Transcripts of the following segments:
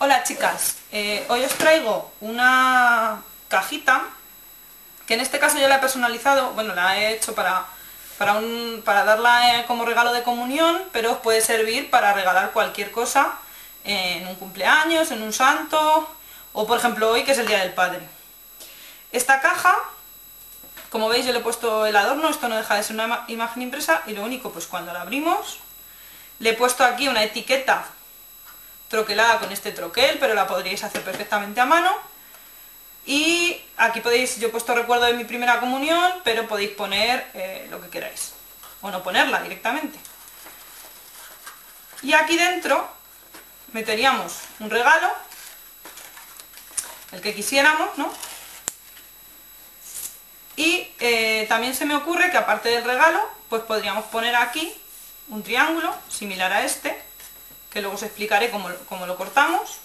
Hola chicas, hoy os traigo una cajita que en este caso yo la he personalizado, bueno, la he hecho para darla como regalo de comunión, pero os puede servir para regalar cualquier cosa en un cumpleaños, en un santo o por ejemplo hoy que es el Día del Padre. Esta caja, como veis yo le he puesto el adorno, esto no deja de ser una imagen impresa y lo único pues cuando la abrimos le he puesto aquí una etiqueta troquelada con este troquel, pero la podríais hacer perfectamente a mano. Y aquí podéis, yo he puesto recuerdo de mi primera comunión, pero podéis poner lo que queráis, o no ponerla directamente. Y aquí dentro meteríamos un regalo, el que quisiéramos, ¿no? Y también se me ocurre que aparte del regalo, pues podríamos poner aquí un triángulo similar a este, que luego os explicaré cómo lo cortamos,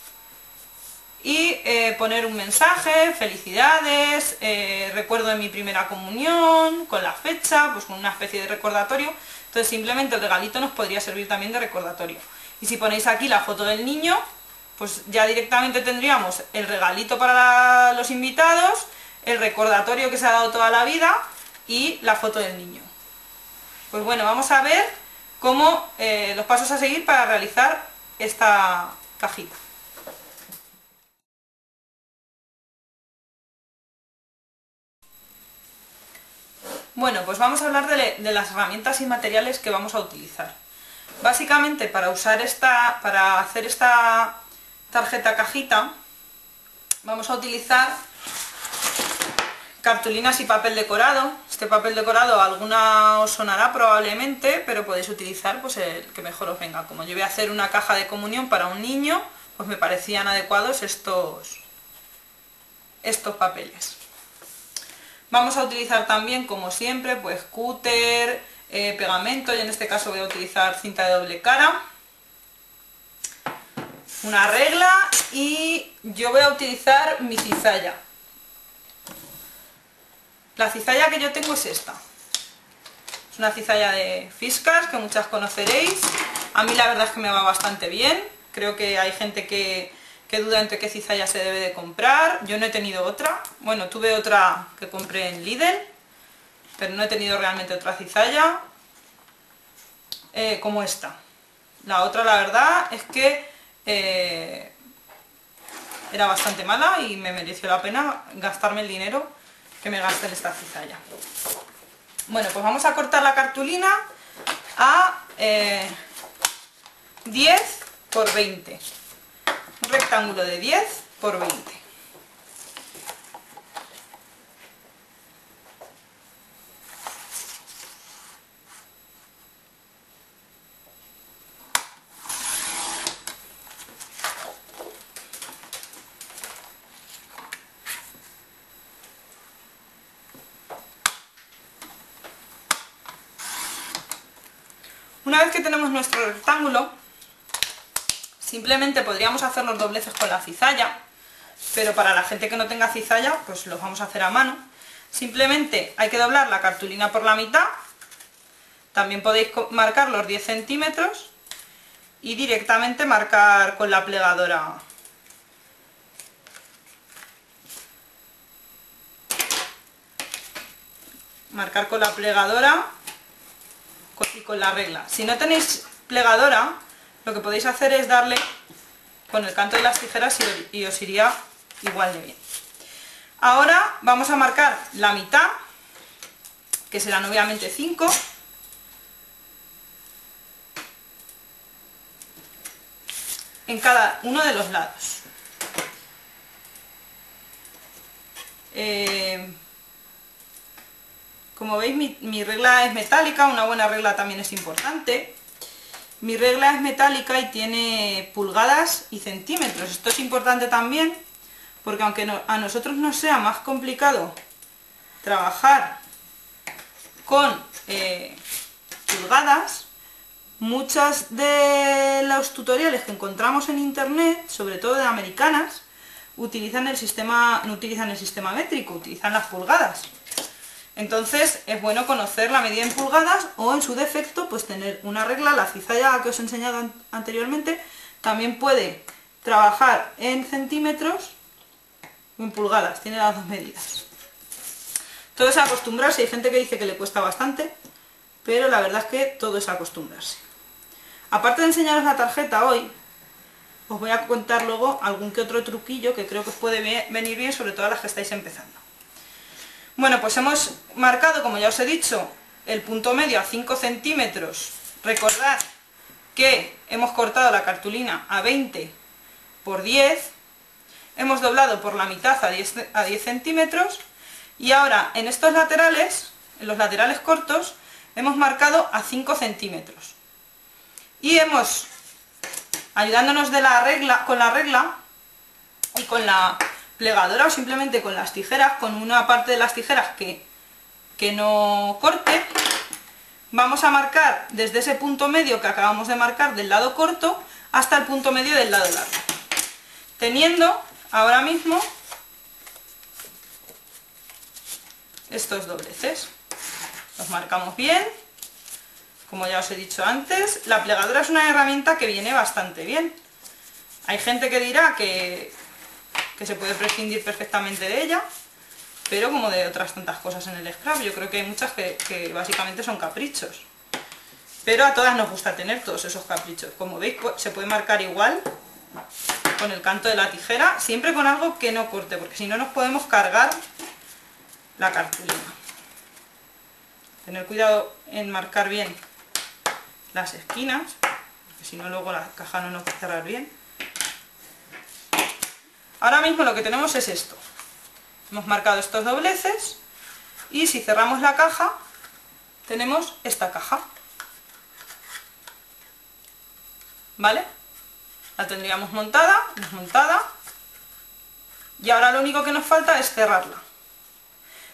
y poner un mensaje, felicidades, recuerdo de mi primera comunión, con la fecha, pues con una especie de recordatorio. Entonces simplemente el regalito nos podría servir también de recordatorio. Y si ponéis aquí la foto del niño, pues ya directamente tendríamos el regalito para los invitados, el recordatorio que se ha dado toda la vida y la foto del niño. Pues bueno, vamos a ver cómo los pasos a seguir para realizar esta cajita. Bueno, pues vamos a hablar de las herramientas y materiales que vamos a utilizar. Básicamente para hacer esta tarjeta cajita vamos a utilizar cartulinas y papel decorado. Este papel decorado alguna os sonará probablemente, pero podéis utilizar pues el que mejor os venga. Como yo voy a hacer una caja de comunión para un niño, pues me parecían adecuados estos papeles. Vamos a utilizar también, como siempre, pues cúter, pegamento, y en este caso voy a utilizar cinta de doble cara, una regla y yo voy a utilizar mi cizalla. La cizalla que yo tengo es esta. Es una cizalla de Fiskars que muchas conoceréis. A mí la verdad es que me va bastante bien. Creo que hay gente que duda entre qué cizalla se debe de comprar. Yo no he tenido otra. Bueno, tuve otra que compré en Lidl, pero no he tenido realmente otra cizalla como esta. La otra, la verdad, es que era bastante mala y me mereció la pena gastarme el dinero que me gasté en esta cizalla. Bueno, pues vamos a cortar la cartulina a 10 por 20. Un rectángulo de 10 por 20. Una vez que tenemos nuestro rectángulo, simplemente podríamos hacer los dobleces con la cizalla, pero para la gente que no tenga cizalla, pues los vamos a hacer a mano. Simplemente hay que doblar la cartulina por la mitad, también podéis marcar los 10 centímetros y directamente marcar con la plegadora. Marcar con la plegadora y con la regla. Si no tenéis plegadora, lo que podéis hacer es darle con el canto de las tijeras y os iría igual de bien. Ahora vamos a marcar la mitad, que serán obviamente 5. En cada uno de los lados. Como veis mi regla es metálica, una buena regla también es importante. Mi regla es metálica y tiene pulgadas y centímetros. Esto es importante también porque aunque a nosotros nos sea más complicado trabajar con pulgadas, muchos de los tutoriales que encontramos en internet, sobre todo de americanas, no utilizan el sistema métrico, utilizan las pulgadas. Entonces es bueno conocer la medida en pulgadas o en su defecto pues tener una regla. La cizalla que os he enseñado anteriormente también puede trabajar en centímetros o en pulgadas, tiene las dos medidas. Todo es acostumbrarse, hay gente que dice que le cuesta bastante, pero la verdad es que todo es acostumbrarse. Aparte de enseñaros la tarjeta hoy, os voy a contar luego algún que otro truquillo que creo que os puede venir bien, sobre todo a las que estáis empezando. Bueno, pues hemos marcado, como ya os he dicho, el punto medio a 5 centímetros. Recordad que hemos cortado la cartulina a 20 por 10, hemos doblado por la mitad a 10 centímetros y ahora en estos laterales, en los laterales cortos, hemos marcado a 5 centímetros. Y hemos, ayudándonos de con la regla y con la plegadora o simplemente con las tijeras, con una parte de las tijeras que no corte, vamos a marcar desde ese punto medio que acabamos de marcar del lado corto hasta el punto medio del lado largo, teniendo ahora mismo estos dobleces. Los marcamos bien, como ya os he dicho antes. La plegadora es una herramienta que viene bastante bien. Hay gente que dirá que se puede prescindir perfectamente de ella, pero como de otras tantas cosas en el scrap, yo creo que hay muchas que básicamente son caprichos. Pero a todas nos gusta tener todos esos caprichos. Como veis, se puede marcar igual con el canto de la tijera, siempre con algo que no corte, porque si no nos podemos cargar la cartulina. Tener cuidado en marcar bien las esquinas, porque si no luego la caja no nos va a cerrar bien. Ahora mismo lo que tenemos es esto. Hemos marcado estos dobleces y si cerramos la caja tenemos esta caja. ¿Vale? La tendríamos montada, desmontada, y ahora lo único que nos falta es cerrarla.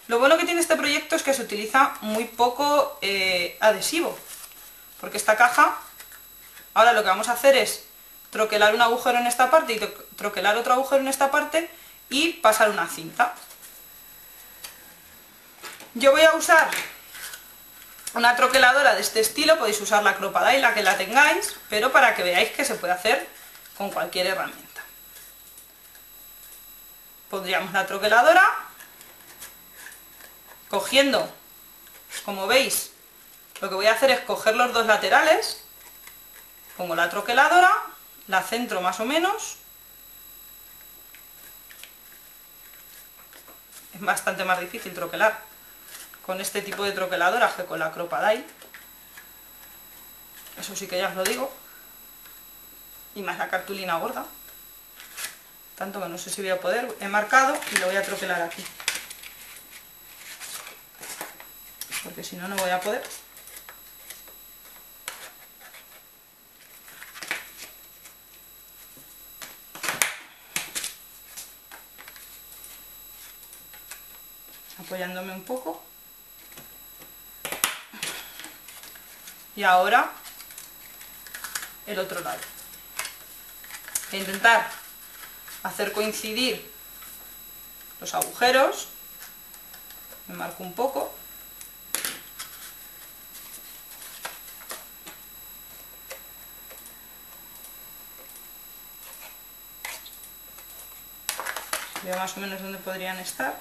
Lo bueno que tiene este proyecto es que se utiliza muy poco adhesivo, porque esta caja, ahora lo que vamos a hacer es troquelar un agujero en esta parte y troquelar otro agujero en esta parte y pasar una cinta. Yo voy a usar una troqueladora de este estilo, podéis usar la Crop-A-Dye, la que la tengáis, pero para que veáis que se puede hacer con cualquier herramienta. Pondríamos la troqueladora, cogiendo, como veis, lo que voy a hacer es coger los dos laterales, pongo la troqueladora, la centro más o menos, es bastante más difícil troquelar con este tipo de troqueladoras que con la Crop-A-Dye, eso sí que ya os lo digo, y más la cartulina gorda, tanto que no sé si voy a poder. He marcado y lo voy a troquelar aquí, porque si no, no voy a poder. Apoyándome un poco. Y ahora el otro lado. Voy a intentar hacer coincidir los agujeros. Me marco un poco. Veo más o menos dónde podrían estar.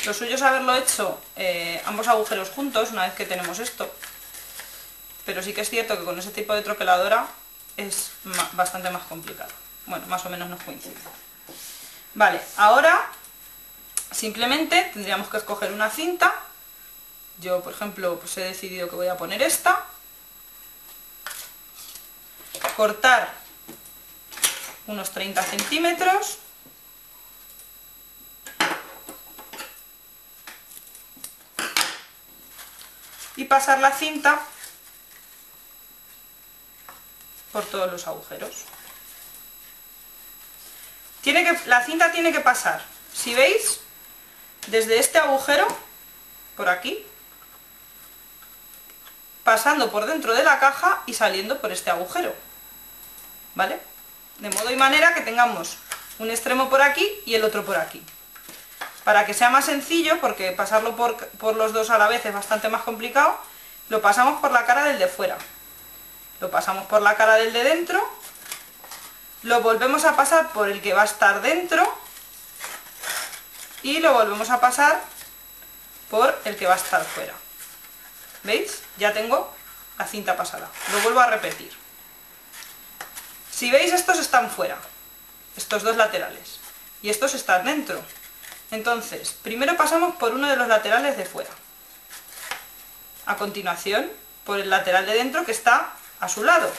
Lo suyo es haberlo hecho ambos agujeros juntos una vez que tenemos esto, pero sí que es cierto que con ese tipo de troqueladora es bastante más complicado. Bueno, más o menos nos coincide. Vale, ahora simplemente tendríamos que escoger una cinta. Yo, por ejemplo, pues he decidido que voy a poner esta, cortar unos 30 centímetros, y pasar la cinta por todos los agujeros. La cinta tiene que pasar, si veis, desde este agujero, por aquí, pasando por dentro de la caja y saliendo por este agujero, ¿vale? De modo y manera que tengamos un extremo por aquí y el otro por aquí. Para que sea más sencillo, porque pasarlo por los dos a la vez es bastante más complicado, lo pasamos por la cara del de fuera, lo pasamos por la cara del de dentro, lo volvemos a pasar por el que va a estar dentro y lo volvemos a pasar por el que va a estar fuera. ¿Veis? Ya tengo la cinta pasada. Lo vuelvo a repetir. Si veis, estos están fuera, estos dos laterales, y estos están dentro. Entonces, primero pasamos por uno de los laterales de fuera. A continuación, por el lateral de dentro que está a su lado.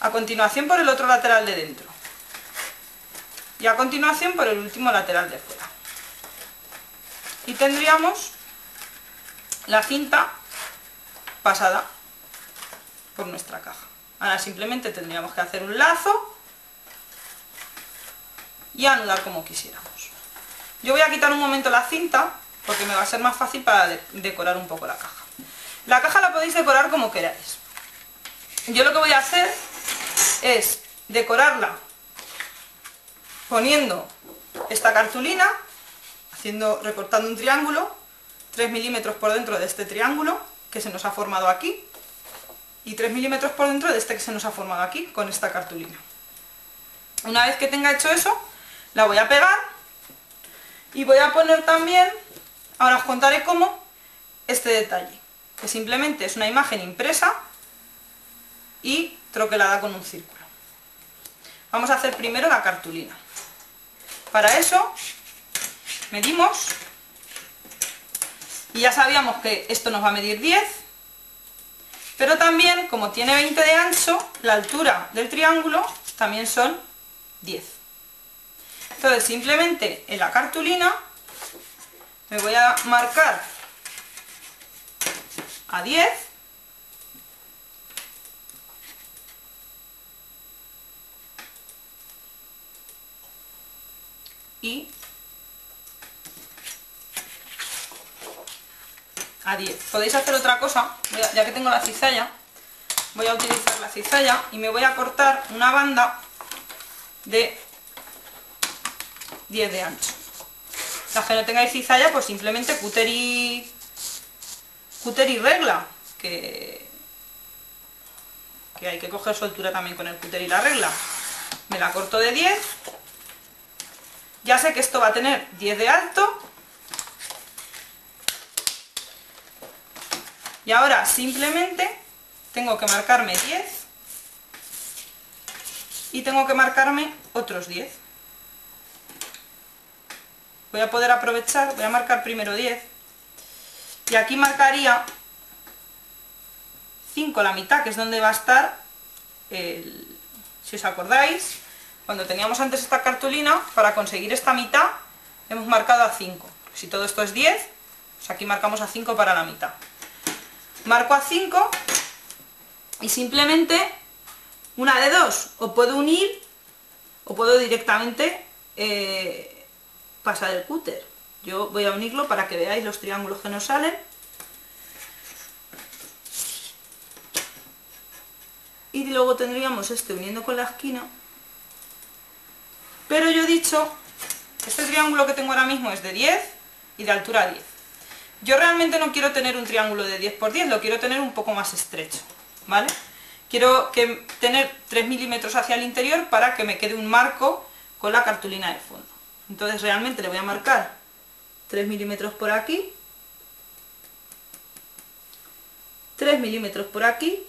A continuación, por el otro lateral de dentro. Y a continuación, por el último lateral de fuera. Y tendríamos la cinta pasada por nuestra caja. Ahora simplemente tendríamos que hacer un lazo y anudar como quisiéramos. Yo voy a quitar un momento la cinta porque me va a ser más fácil para decorar un poco la caja. La caja la podéis decorar como queráis. Yo lo que voy a hacer es decorarla poniendo esta cartulina, recortando un triángulo, 3 milímetros por dentro de este triángulo que se nos ha formado aquí y 3 milímetros por dentro de este que se nos ha formado aquí con esta cartulina. Una vez que tenga hecho eso, la voy a pegar y voy a poner también, ahora os contaré cómo, este detalle, que simplemente es una imagen impresa y troquelada con un círculo. Vamos a hacer primero la cartulina. Para eso medimos y ya sabíamos que esto nos va a medir 10, pero también, como tiene 20 de ancho, la altura del triángulo también son 10. Entonces simplemente en la cartulina me voy a marcar a 10 y a 10. Podéis hacer otra cosa, ya que tengo la cizalla, voy a utilizar la cizalla y me voy a cortar una banda de 10 de ancho. Las que no tengáis cizalla, pues simplemente cúter y regla, que hay que coger soltura también con el cúter y la regla. Me la corto de 10. Ya sé que esto va a tener 10 de alto. Y ahora simplemente tengo que marcarme 10 y tengo que marcarme otros 10. Voy a poder aprovechar, voy a marcar primero 10 y aquí marcaría 5, la mitad, que es donde va a estar si os acordáis, cuando teníamos antes esta cartulina, para conseguir esta mitad hemos marcado a 5. Si todo esto es 10, pues aquí marcamos a 5 para la mitad. Marco a 5 y simplemente una de dos, o puedo unir o puedo directamente pasar el cúter. Yo voy a unirlo para que veáis los triángulos que nos salen. Y luego tendríamos este uniendo con la esquina. Pero yo he dicho, este triángulo que tengo ahora mismo es de 10 y de altura 10. Yo realmente no quiero tener un triángulo de 10 por 10, lo quiero tener un poco más estrecho, ¿vale? Quiero tener 3 milímetros hacia el interior para que me quede un marco con la cartulina de fondo. Entonces realmente le voy a marcar 3 milímetros por aquí, 3 milímetros por aquí,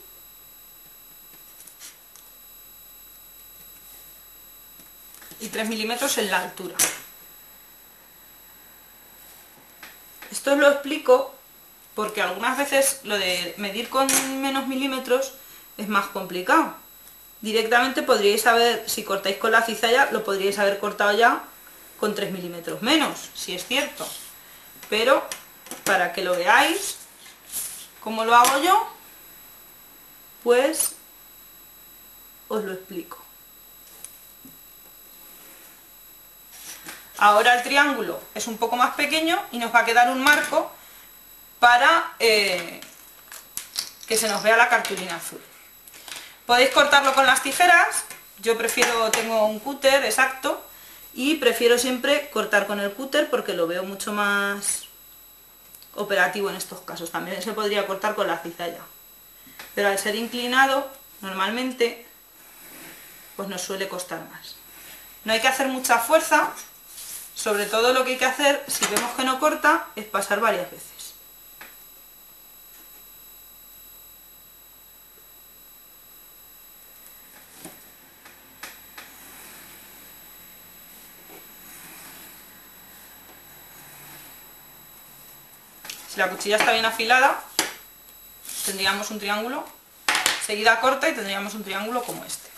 y 3 milímetros en la altura. Esto os lo explico porque algunas veces lo de medir con menos milímetros es más complicado. Directamente podríais haber, si cortáis con la cizalla, lo podríais haber cortado ya con 3 milímetros menos, si es cierto. Pero para que lo veáis cómo lo hago yo, pues os lo explico. Ahora el triángulo es un poco más pequeño y nos va a quedar un marco para que se nos vea la cartulina azul. Podéis cortarlo con las tijeras, yo tengo un cúter exacto y prefiero siempre cortar con el cúter porque lo veo mucho más operativo en estos casos. También se podría cortar con la cizalla, pero al ser inclinado normalmente pues nos suele costar más. No hay que hacer mucha fuerza, sobre todo lo que hay que hacer si vemos que no corta es pasar varias veces. Si la cuchilla está bien afilada, tendríamos un triángulo, seguida corta y tendríamos un triángulo como este.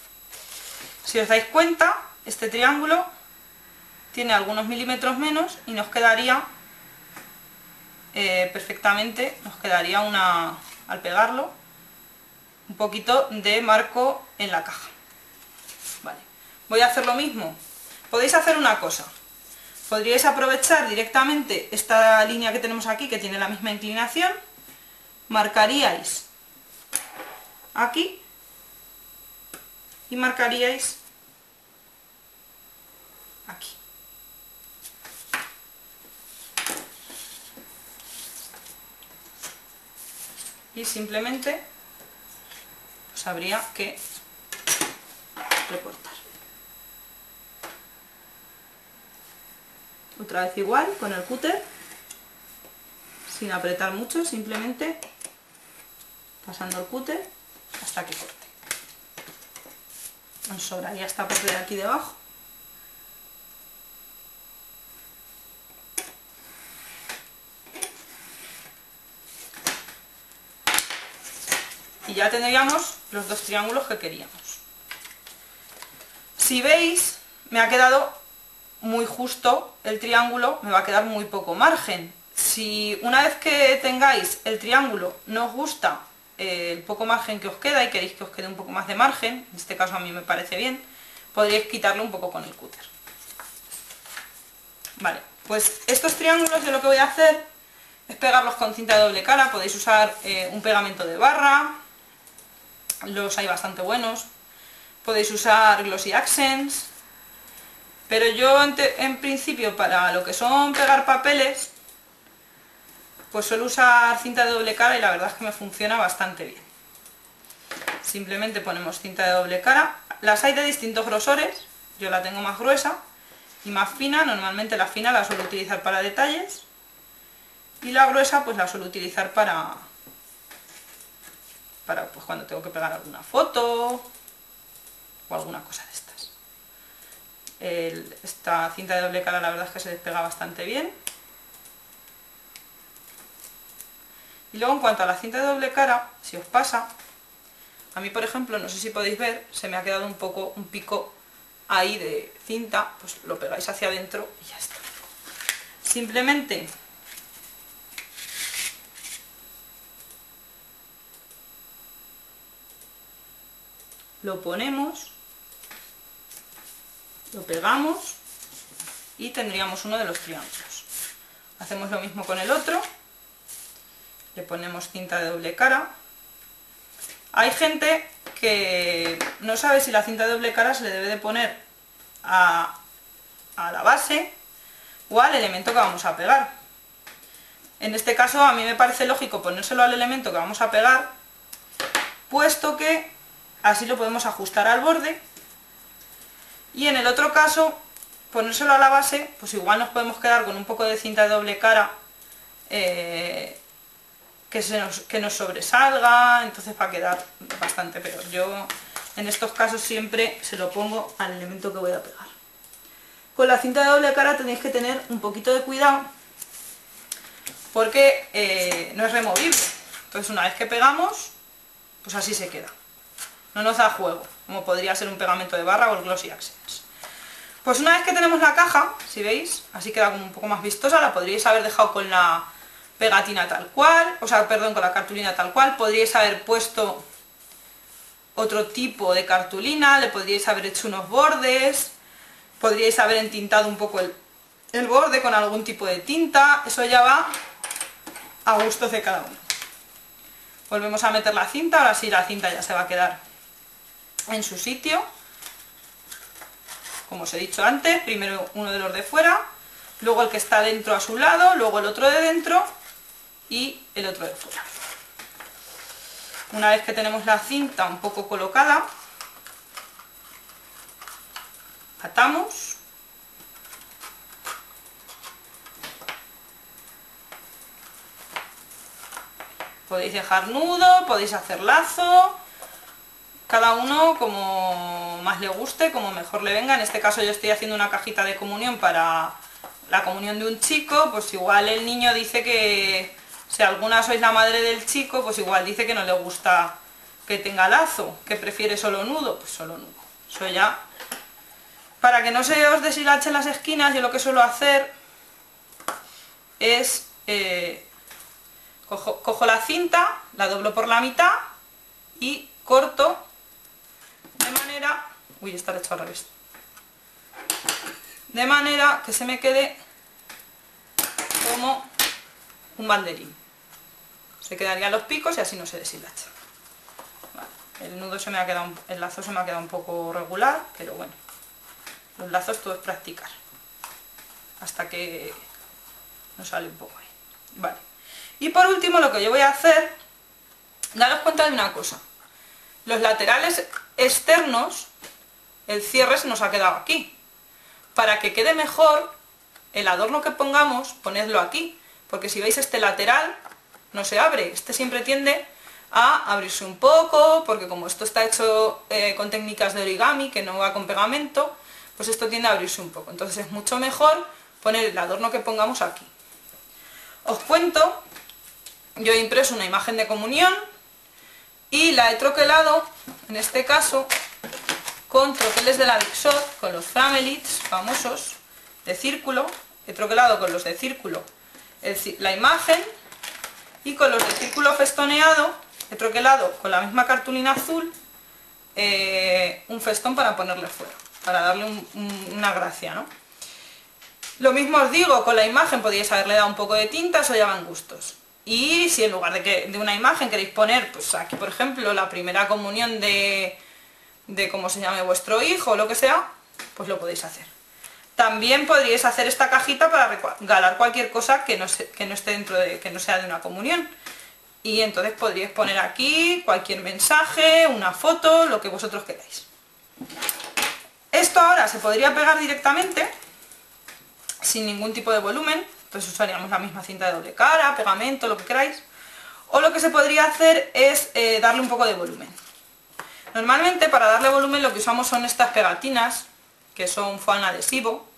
Si os dais cuenta, este triángulo tiene algunos milímetros menos y nos quedaría perfectamente, nos quedaría al pegarlo, un poquito de marco en la caja. Vale. Voy a hacer lo mismo. Podéis hacer una cosa. Podríais aprovechar directamente esta línea que tenemos aquí, que tiene la misma inclinación, marcaríais aquí y marcaríais aquí. Y simplemente pues habría que recortar. Otra vez igual, con el cúter, sin apretar mucho, simplemente pasando el cúter hasta que corte. Nos sobraría esta parte de aquí debajo. Y ya tendríamos los dos triángulos que queríamos. Si veis, me ha quedado muy justo el triángulo, me va a quedar muy poco margen. Si una vez que tengáis el triángulo no os gusta el poco margen que os queda y queréis que os quede un poco más de margen, en este caso a mí me parece bien, podríais quitarlo un poco con el cúter. Vale, pues estos triángulos yo lo que voy a hacer es pegarlos con cinta de doble cara. Podéis usar un pegamento de barra, los hay bastante buenos, podéis usar Glossy Accents, pero yo en principio para lo que son pegar papeles pues suelo usar cinta de doble cara y la verdad es que me funciona bastante bien. Simplemente ponemos cinta de doble cara, las hay de distintos grosores, yo la tengo más gruesa y más fina. Normalmente la fina la suelo utilizar para detalles y la gruesa pues la suelo utilizar para pues cuando tengo que pegar alguna foto o alguna cosa de estas. Esta cinta de doble cara la verdad es que se despega bastante bien. Y luego en cuanto a la cinta de doble cara, si os pasa, a mí por ejemplo, no sé si podéis ver, se me ha quedado un pico ahí de cinta, pues lo pegáis hacia adentro y ya está. Simplemente lo ponemos, lo pegamos y tendríamos uno de los triángulos. Hacemos lo mismo con el otro, le ponemos cinta de doble cara. Hay gente que no sabe si la cinta de doble cara se le debe de poner a la base o al elemento que vamos a pegar. En este caso a mí me parece lógico ponérselo al elemento que vamos a pegar, puesto que así lo podemos ajustar al borde, y en el otro caso ponérselo a la base, pues igual nos podemos quedar con un poco de cinta de doble cara que nos sobresalga, entonces va a quedar bastante peor. Yo en estos casos siempre se lo pongo al elemento que voy a pegar. Con la cinta de doble cara tenéis que tener un poquito de cuidado porque no es removible. Entonces una vez que pegamos, pues así se queda. No nos da juego, como podría ser un pegamento de barra o el Glossy Accents. Pues una vez que tenemos la caja, si veis, así queda como un poco más vistosa. La podríais haber dejado con la pegatina tal cual, o sea, perdón, con la cartulina tal cual. Podríais haber puesto otro tipo de cartulina, le podríais haber hecho unos bordes, podríais haber entintado un poco el borde con algún tipo de tinta. Eso ya va a gustos de cada uno. Volvemos a meter la cinta, ahora sí la cinta ya se va a quedar en su sitio. Como os he dicho antes, primero uno de los de fuera, luego el que está dentro a su lado, luego el otro de dentro y el otro de fuera. Una vez que tenemos la cinta un poco colocada, atamos. Podéis dejar nudo, podéis hacer lazo, cada uno como más le guste, como mejor le venga. En este caso yo estoy haciendo una cajita de comunión para la comunión de un chico, pues igual el niño dice que, si alguna sois la madre del chico, pues igual dice que no le gusta que tenga lazo, que prefiere solo nudo, pues solo nudo. Eso ya, para que no se os deshilachen las esquinas, yo lo que suelo hacer es... cojo la cinta, la doblo por la mitad y corto de manera... Uy, está hecho al revés. De manera que se me quede como un banderín. Se quedarían los picos y así no se deshilacha. Vale, el nudo se me ha quedado, el lazo se me ha quedado un poco regular, pero bueno, los lazos todo es practicar. Hasta que nos sale un poco ahí. Vale. Y por último lo que yo voy a hacer, daros cuenta de una cosa, los laterales externos, el cierre se nos ha quedado aquí. Para que quede mejor, el adorno que pongamos, ponedlo aquí, porque si veis este lateral no se abre, este siempre tiende a abrirse un poco, porque como esto está hecho con técnicas de origami, que no va con pegamento, pues esto tiende a abrirse un poco, entonces es mucho mejor poner el adorno que pongamos aquí. Os cuento. Yo he impreso una imagen de comunión y la he troquelado, en este caso, con troqueles de la Lixot, con los Framelits famosos de círculo. He troquelado con los de círculo la imagen y con los de círculo festoneado he troquelado con la misma cartulina azul un festón para ponerle fuera, para darle una gracia, ¿no? Lo mismo os digo, con la imagen podíais haberle dado un poco de tinta, eso ya van gustos. Y si en lugar de una imagen queréis poner, pues aquí por ejemplo, la primera comunión de cómo se llame vuestro hijo o lo que sea, pues lo podéis hacer. También podríais hacer esta cajita para regalar cualquier cosa que no esté dentro que no sea de una comunión. Y entonces podríais poner aquí cualquier mensaje, una foto, lo que vosotros queráis. Esto ahora se podría pegar directamente, sin ningún tipo de volumen. Entonces usaríamos la misma cinta de doble cara, pegamento, lo que queráis. O lo que se podría hacer es darle un poco de volumen. Normalmente para darle volumen lo que usamos son estas pegatinas, que son foam adhesivo,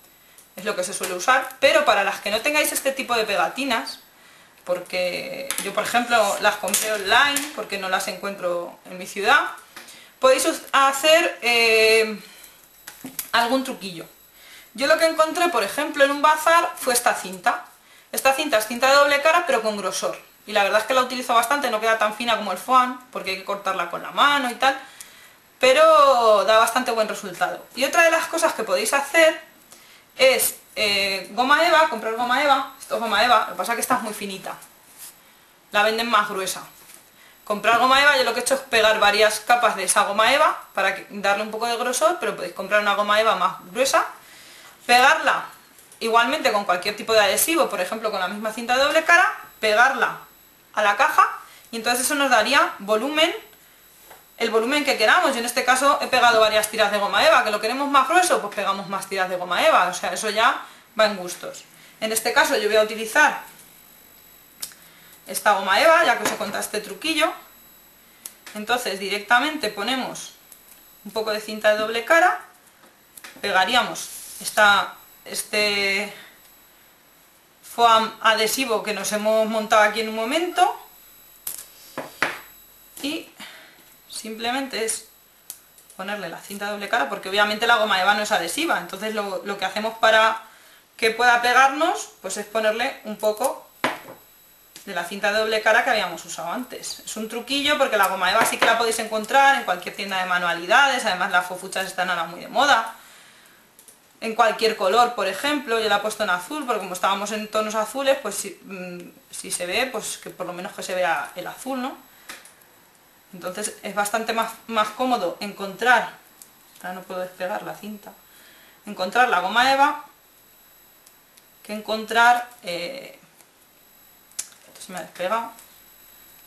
es lo que se suele usar. Pero para las que no tengáis este tipo de pegatinas, porque yo por ejemplo las compré online porque no las encuentro en mi ciudad, podéis hacer algún truquillo. Yo lo que encontré, por ejemplo, en un bazar fue esta cinta. Esta cinta es cinta de doble cara, pero con grosor. Y la verdad es que la utilizo bastante, no queda tan fina como el foam, porque hay que cortarla con la mano y tal. Pero da bastante buen resultado. Y otra de las cosas que podéis hacer es goma eva, comprar goma eva. Esto es goma eva, lo que pasa es que esta es muy finita. La venden más gruesa. Comprar goma eva, yo lo que he hecho es pegar varias capas de esa goma eva para darle un poco de grosor, pero podéis comprar una goma eva más gruesa. Pegarla igualmente con cualquier tipo de adhesivo, por ejemplo con la misma cinta de doble cara, pegarla a la caja y entonces eso nos daría volumen, el volumen que queramos. Yo en este caso he pegado varias tiras de goma eva, que lo queremos más grueso, pues pegamos más tiras de goma eva, o sea, eso ya va en gustos. En este caso yo voy a utilizar esta goma eva, ya que os he contado este truquillo. Entonces directamente ponemos un poco de cinta de doble cara, pegaríamos este foam adhesivo que nos hemos montado aquí en un momento y simplemente es ponerle la cinta de doble cara, porque obviamente la goma eva no es adhesiva, entonces lo que hacemos para que pueda pegarnos pues es ponerle un poco de la cinta de doble cara que habíamos usado antes. Es un truquillo porque la goma eva sí que la podéis encontrar en cualquier tienda de manualidades, además las fofuchas están ahora muy de moda. En cualquier color, por ejemplo, yo la he puesto en azul, porque como estábamos en tonos azules, pues si se ve, pues que por lo menos que se vea el azul, ¿no? Entonces es bastante más cómodo encontrar, ahora no puedo despegar la cinta, encontrar la goma eva, que encontrar, se me ha despegado.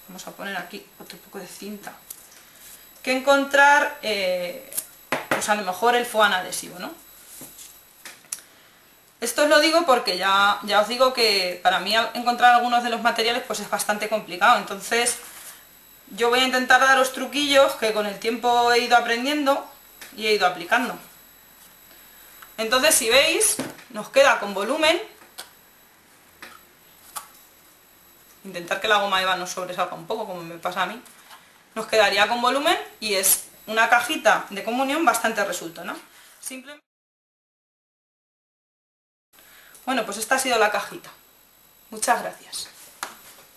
Vamos a poner aquí otro poco de cinta. Que encontrar, pues a lo mejor el foam adhesivo, ¿no? Esto os lo digo porque ya os digo que para mí encontrar algunos de los materiales pues es bastante complicado. Entonces yo voy a intentar daros truquillos que con el tiempo he ido aprendiendo y he ido aplicando. Entonces, si veis, nos queda con volumen. Intentar que la goma eva no sobresalga un poco, como me pasa a mí. Nos quedaría con volumen y es una cajita de comunión bastante resuelta, ¿no? Simplemente... Bueno, pues esta ha sido la cajita. Muchas gracias.